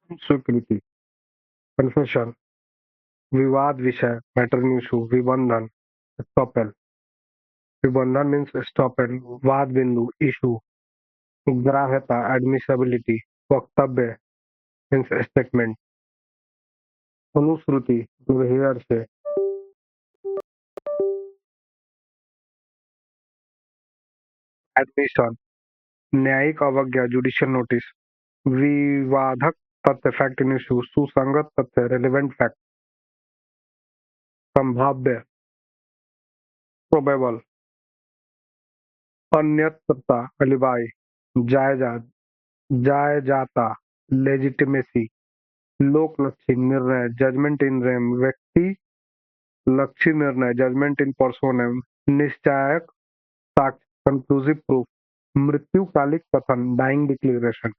स्वीकृति, कन्फेशन, विवाद विषय, मैटरनी इशू, विबंधन, स्टॉपेल, विबंधन मीन्स स्टॉपेल, वाद बिंदु, इशू, ग्राह्यता, एडमिसिबिलिटी, वक्तव्य मीन्स स्टेटमेंट, अनुश्रुति, बिहेवियर से, एडमिशन, न्यायिक अवज्ञा, जुडिशियल नोटिस, विवादक तथ्य, फैक्ट इन इशू, सुसंगत तथ्य, रेलिवेंट फैक्ट, संभाव्य, प्रोबेबल, अन्यत्रता, अलिबाई, जायजा, जायजाता, लेजिटिमेसी, लोकलक्षी, निर्णय, जजमेंट इन रेम, व्यक्ति लक्षी निर्णय, जजमेंट इन पर्सोनेम, निश्चायक साक्ष्य, कंक्लूसिव प्रूफ, मृत्युकालिक कथन, डाइंग डिक्लेरेशन,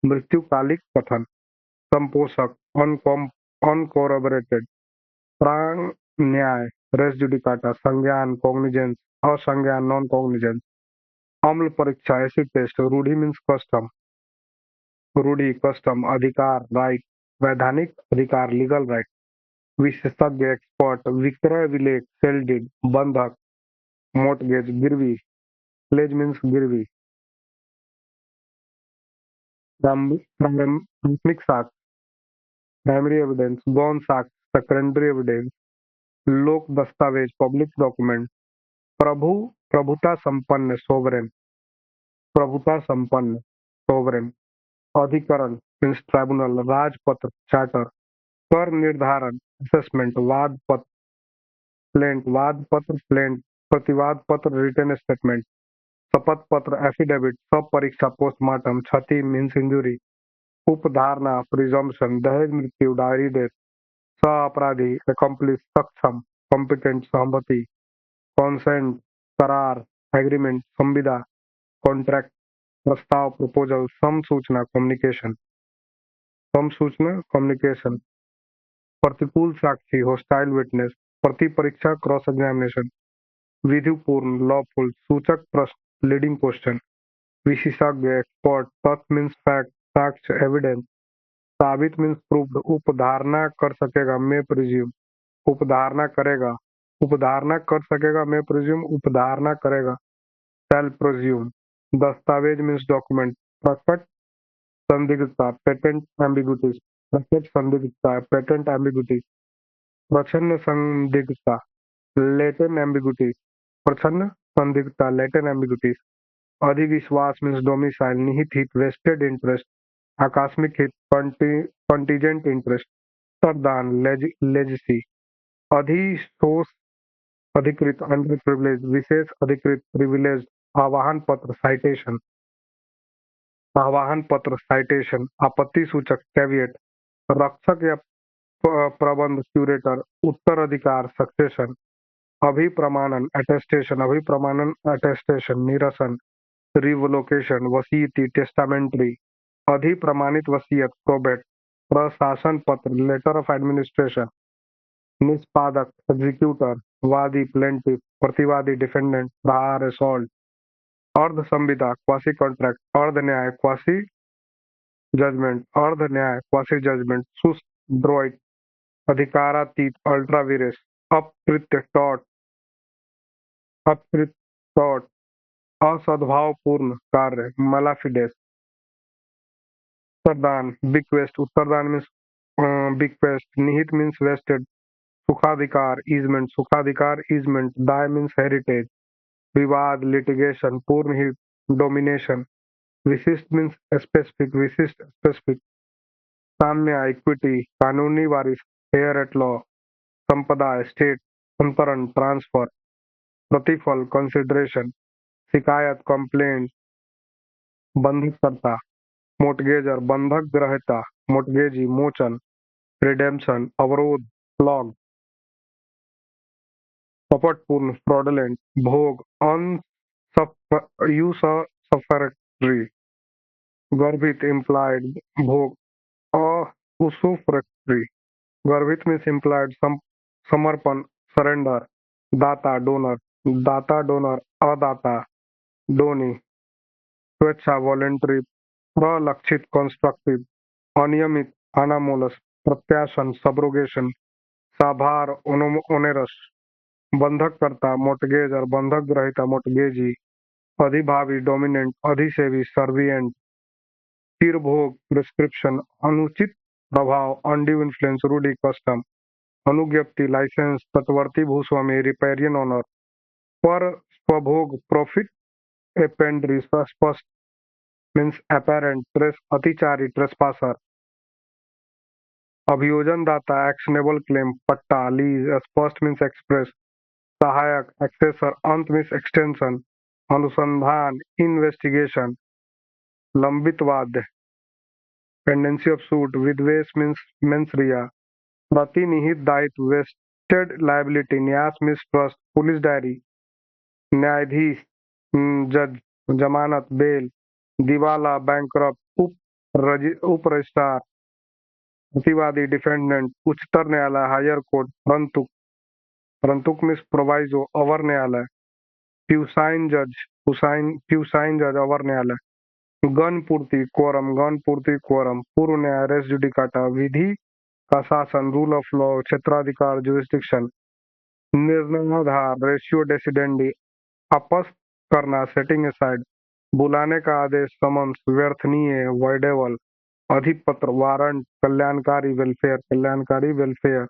मृत्युकालिक कथन, संपोषक, अनकोरबरेटेड, प्राण न्याय, रेस जुडिकाटा, संज्ञान, कॉग्निजेंस, असंज्ञान, नॉन कॉग्निजेंस, अम्ल परीक्षा, एसिड टेस्ट, रूढ़ी मीन्स कस्टम, रूढ़ी, कस्टम, अधिकार, राइट, वैधानिक अधिकार, लीगल राइट, विशेषज्ञ, एक्सपर्ट, विक्रय विलेख, सेल डीड, बंधक, मोर्टगेज, गिरवी, प्लेज मीन्स गिरवी, प्राथमिक साक्ष्य, प्राइमरी एविडेंस, गौण साक्ष्य, सेकेंडरी एविडेंस, लोक दस्तावेज, पब्लिक डॉक्यूमेंट, प्रभु, प्रभुता संपन्न, सोवरेन, प्रभुता संपन्न, सोवरेन, अधिकरण मीन्स ट्राइब्यूनल, राजपत्र, चार्टर, कर निर्धारण, असेसमेंट, वाद पत्र, प्लेंट, वाद पत्र, प्लेंट, प्रतिवाद पत्र, रिटर्न स्टेटमेंट, शपथ पत्र, एफिडेविट, सब परीक्षा, पोस्टमार्टम, क्षति मीन्स इंजुरी, उपधारणा, प्रिजम्पशन, दहेज मृत्यु, डायरी डेथ, सह अपराधी, एकम्प्लिस, सक्षम, कॉम्पिटेंट, सहमति, कॉन्सेंट, करार, एग्रीमेंट, संविदा, कॉन्ट्रैक्ट, प्रस्ताव, प्रपोजल, सम सूचना, कम्युनिकेशन, सम सूचना, कम्युनिकेशन, प्रतिकूल साक्षी, होस्टाइल विटनेस, प्रति परीक्षा, क्रॉस एग्जामिनेशन, विधिपूर्ण, लॉफुल, सूचक प्रश्न, लीडिंग क्वेश्चन, विशेषज्ञ, एक्सपर्ट, तथ्य मीन्स फैक्ट, साक्ष्य, एविडेंस, साबित मीन्स प्रूव्ड, उपधारणा कर सकेगा, मे प्रिज्यूम, उपधारणा करेगा, उपधारणा कर सकेगा, मे प्रिज्यूम, उपधारणा करेगा, शैल प्रिज्यूम, दस्तावेज मीन्स डॉक्यूमेंट, प्रकट संदिग्धता, पेटेंट एम्बिगुइटीज, प्रकट संदिग्धता, पेटेंट एम्बिगुइटीज, प्रच्छन्न संदिग्धता, लेटेंट एम्बिगुइटीज, प्रच्छन्न संदिग्धता, लेटेंट एम्बिगुइटीज, अधिविश्वास मीन्स डोमिसाइल, निहित हित, वेस्टेड इंटरेस्ट, आकस्मिक हित, कंटीजेंट इंटरेस्ट, उत्तरदान, लेजिसी, अधिशोष, अधिकृत, अंडर प्रिविलेज, विशेष अधिकृत, प्रिविलेज, आवाहन पत्र, साइटेशन, आवाहन पत्र, साइटेशन, आपत्ति सूचक, कैविएट, रक्षक या प्रबंध, क्यूरेटर, उत्तराधिकार, सक्सेशन, अभिप्रमाणन, अटेस्टेशन, अभिप्रमाणन, अटेस्टेशन, निरसन, रिवोलोकेशन, वसीयती, टेस्टामेंट्री, अधिप्रमाणित वसीयत, प्रोबेट, प्रशासन पत्र, लेटर ऑफ एडमिनिस्ट्रेशन, निष्पादक, एग्जीक्यूटर, वादी, प्लेंटिव, प्रतिवादी, डिफेंडेंट, प्रहार, असॉल्ट, अर्ध संविदा, क्वासी कॉन्ट्रैक्ट, अर्ध न्याय, क्वासी जजमेंट, अर्ध न्याय, क्वासी जजमेंट, सुस्ड्रोइट, अधिकारातीत, अल्ट्रा विरेस, अप्रीत्य टॉट, अप्रीत टॉट, असद्भावपूर्ण कार्य, मलाफिडेस, उत्तरदान, बिक्वेस्ट, उत्तरदान मीन्स बिक्वेस्ट, निहित मीन्स वेस्टेड, सुखाधिकार, ईजमेंट, सुखाधिकार, ईजमेंट, दाय मीन्स हेरिटेज, विवाद, लिटिगेशन, पूर्ण हित, डोमिनेशन, विशिष्ट मीन्स स्पेसिफिक, विशिष्ट, स्पेसिफिक, साम्य, इक्विटी, कानूनी वारिस, हेयर एट लॉ, संपदा, स्टेट, अंतरण, ट्रांसफर, प्रतिफल, कंसिडरेशन, शिकायत, कंप्लेंट, बंधककर्ता, मोर्टगेजर, बंधक ग्रहता, मोर्टगेजी, मोचन, रिडेम्पशन, अवरोध, फ्लॉग, कपटपूर्ण, फ्रॉडलेंट, भोग, यूसफरेक्टरी, गर्भित, इम्प्लाइड, भोग, usufructory, गर्भित मीन्स इम्प्लाइड, समर्पण, सरेंडर, दाता, डोनर, दाता, डोनर, अदाता, डोनी, स्वेच्छा, वॉलेंट्री, प्रलक्षित, कंस्ट्रक्टिव, अनियमित, अनामोलस, प्रत्याशन, सब्रोगेशन, साभार, ओनेरस, बंधककर्ता, मोर्टगेज और बंधक ग्रहीता, मोर्टगेजी, अधिभावी, डोमिनेंट, अधिसेवी, सर्विएंट, तीरभोग, प्रिस्क्रिप्शन, अनुचित प्रभाव, अनड्यू इन्फ्लुएंस, रूढ़ी, कस्टम, अनुज्ञप्ति, लाइसेंस, तटवर्ती भूस्वामी, रिपेरियन ऑनर, पर स्वभोग, प्रॉफिट, एपेंड्री, स्पष्ट मीन्स अपेरेंट, ट्रेस, अतिचारी, ट्रेसपासर, अभियोजन दाता, एक्शनेबल क्लेम, पट्टा, लीज, स्पष्ट मीन्स एक्सप्रेस, सहायक, एक्सेसर, अंत मीन्स एक्सटेंशन, अनुसंधान, इन्वेस्टिगेशन, लंबित वाद्य, पेंडेंसी ऑफ सूट, विद्वेष मीन्स मेंसरिया, प्रतिनिहित दायित्व, वेस्टेड लायबिलिटी, न्यास मीन्स ट्रस्ट, पुलिस डायरी, न्यायाधीश, जज, जमानत, बेल, दिवाला, बैंकरप्ट, उप रजिस्ट्रार, प्रतिवादी, डिफेंडेंट, उच्चतर न्यायालय, हायर कोर्ट, परंतु, परंतुक मीन्स प्रोवाइजो, अवर न्यायालय, प्यूसाइन जज, प्यूसाइन जज, अवर न्यायालय, गण पूर्ति, कोरम, गण पूर्ति, कोरम, पूर्व न्याय, रेस जुडिकाटा, विधि का शासन, रूल ऑफ लॉ, क्षेत्राधिकार, जुरिस्डिक्शन, निर्णयाधार, रेशियो डेसिडेंडी, आपस करना, सेटिंग असाइड, बुलाने का आदेश, समन्स, व्यर्थनीय, वॉइडेबल, अधिपत्र, वारंट, कल्याणकारी, वेलफेयर,